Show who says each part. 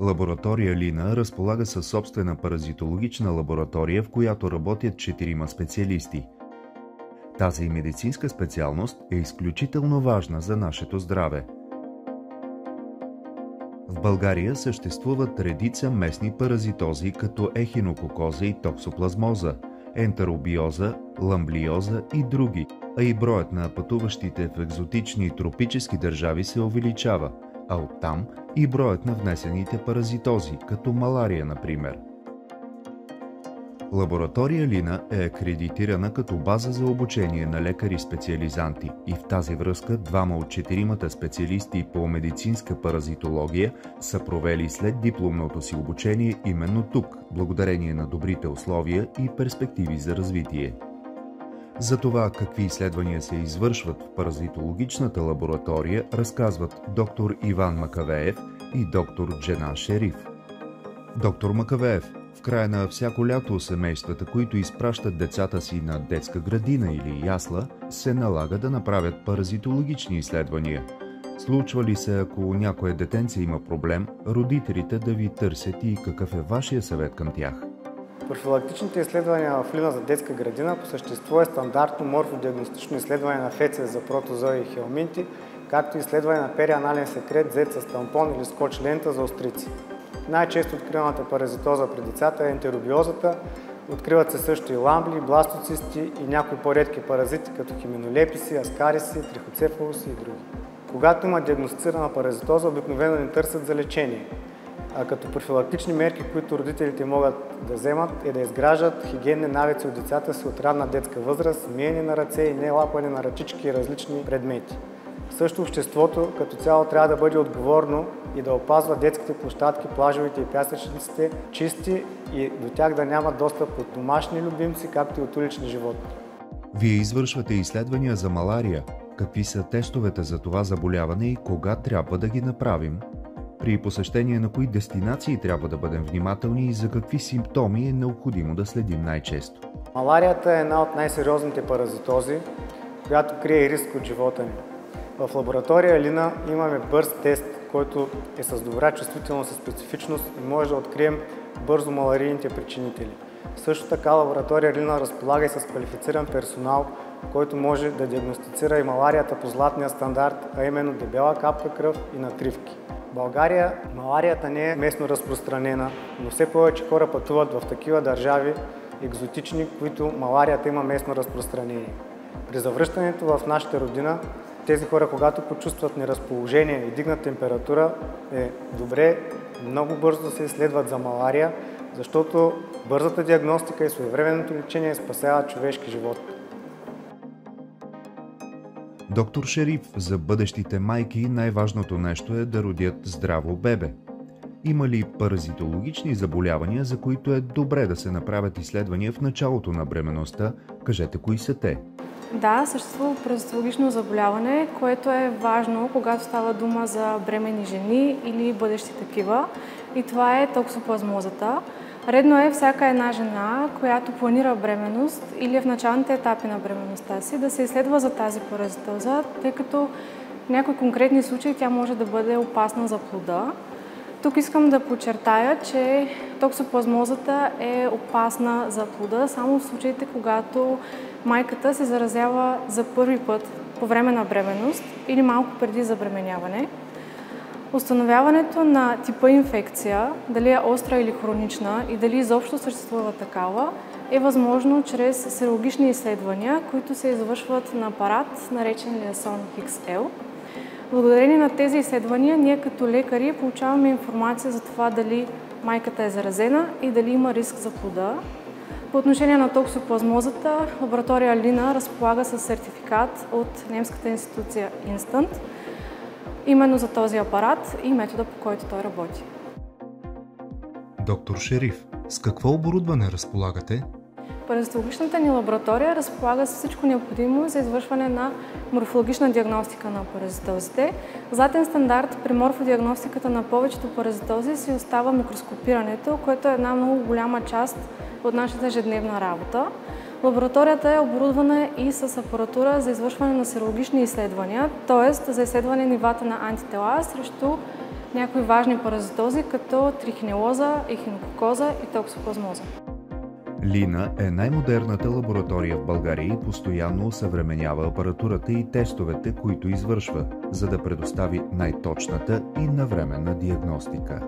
Speaker 1: Лаборатория Лина разполага със собствена паразитологична лаборатория, в която работят 4 специалисти. Тази медицинска специалност е изключително важна за нашето здраве. В България съществуват редица местни паразитози, като ехинококоза и токсоплазмоза, ентеробиоза, ламблиоза и други, а и броят на пътуващите в екзотични тропически държави се увеличава, а оттам и броят на внесените паразитози, като малария, например. Лаборатория Лина е акредитирана като база за обучение на лекари-специализанти и в тази връзка 2 от 4 специалисти по медицинска паразитология са провели след дипломното си обучение именно тук, благодарение на добрите условия и перспективи за развитие. За това какви изследвания се извършват в паразитологичната лаборатория разказват доктор Иван Макавеев и доктор Дженан Шериф. Доктор Макавеев, в края на всяко лято семействата, които изпращат децата си на детска градина или ясла, се налага да направят паразитологични изследвания. Случва ли се, ако някое детенце има проблем, родителите да ви търсят и какъв е вашия съвет към тях?
Speaker 2: Профилактичните изследвания в Лина за детска градина по същество е стандартно морфодиагностично изследване на фецес за протозои и хелминти, както и изследване на перианален секрет, взет с тампон или скотч лента за острици. Най-често откриваната паразитоза при децата е ентеробиозата. Откриват се също и ламбли, бластоцисти и някои по-редки паразити, като хименолеписи, аскариси, трихоцефалуси и други. Когато има диагностицирана паразитоза, обикновено не търсят за лечение. А като профилактични мерки, които родителите могат да вземат, е да изграждат хигиенни навици от децата си от ранна детска възраст, миене на ръце и не лапане на ръчички и различни предмети. Също обществото като цяло трябва да бъде отговорно и да опазва детските площадки, плажовете и пясъчниците чисти и до тях да няма достъп от домашни любимци, както и от улични животни.
Speaker 1: Вие извършвате изследвания за малария. Какви са тестовете за това заболяване и кога трябва да ги направим? При посещение на кои дестинации трябва да бъдем внимателни и за какви симптоми е необходимо да следим най-често?
Speaker 2: Маларията е една от най-сериозните паразитози, която крие риск от живота ни. В лаборатория Лина имаме бърз тест, който е с добра чувствителност и специфичност и може да открием бързо маларийните причинители. Също така лаборатория Лина разполага и с квалифициран персонал, който може да диагностицира и маларията по златния стандарт, а именно дебела капка кръв и натривки. В България маларията не е местно разпространена, но все повече хора пътуват в такива държави екзотични, които маларията има местно разпространение. При завръщането в нашата родина, тези хора, когато почувстват неразположение и дигнат температура, е добре много бързо да се изследват за малария, защото бързата диагностика и своевременното лечение спасяват човешки живот.
Speaker 1: Доктор Шериф, за бъдещите майки най-важното нещо е да родят здраво бебе. Има ли паразитологични заболявания, за които е добре да се направят изследвания в началото на бременността? Кажете, кои са те?
Speaker 3: Да, съществува паразитологично заболяване, което е важно, когато става дума за бременни жени или бъдещи такива. И това е токсоплазмозата. Редно е всяка една жена, която планира бременност или е в началните етапи на бременността си, да се изследва за тази паразитоза, тъй като в някои конкретни случаи тя може да бъде опасна за плода. Тук искам да подчертая, че токсоплазмозата е опасна за плода само в случаите, когато майката се заразява за първи път по време на бременност или малко преди забременяване. Установяването на типа инфекция, дали е остра или хронична и дали изобщо съществува такава, е възможно чрез серологични изследвания, които се извършват на апарат, наречен Liaison XL. Благодарение на тези изследвания, ние като лекари получаваме информация за това дали майката е заразена и дали има риск за плода. По отношение на токсоплазмозата, лаборатория Лина разполага с сертификат от немската институция Instant, именно за този апарат и метода, по който той работи.
Speaker 1: Доктор Шериф, с какво оборудване разполагате?
Speaker 3: Паразитологичната ни лаборатория разполага с всичко необходимо за извършване на морфологична диагностика на паразитозите. Златен стандарт при морфодиагностиката на повечето паразитози си остава микроскопирането, което е една много голяма част от нашата ежедневна работа. Лабораторията е оборудвана и с апаратура за извършване на серологични изследвания, т.е. за изследване нивата на антитела срещу някои важни паразитози, като трихинелоза, ехинококоза и токсоплазмоза.
Speaker 1: Лина е най-модерната лаборатория в България и постоянно осъвременява апаратурата и тестовете, които извършва, за да предостави най-точната и навременна диагностика.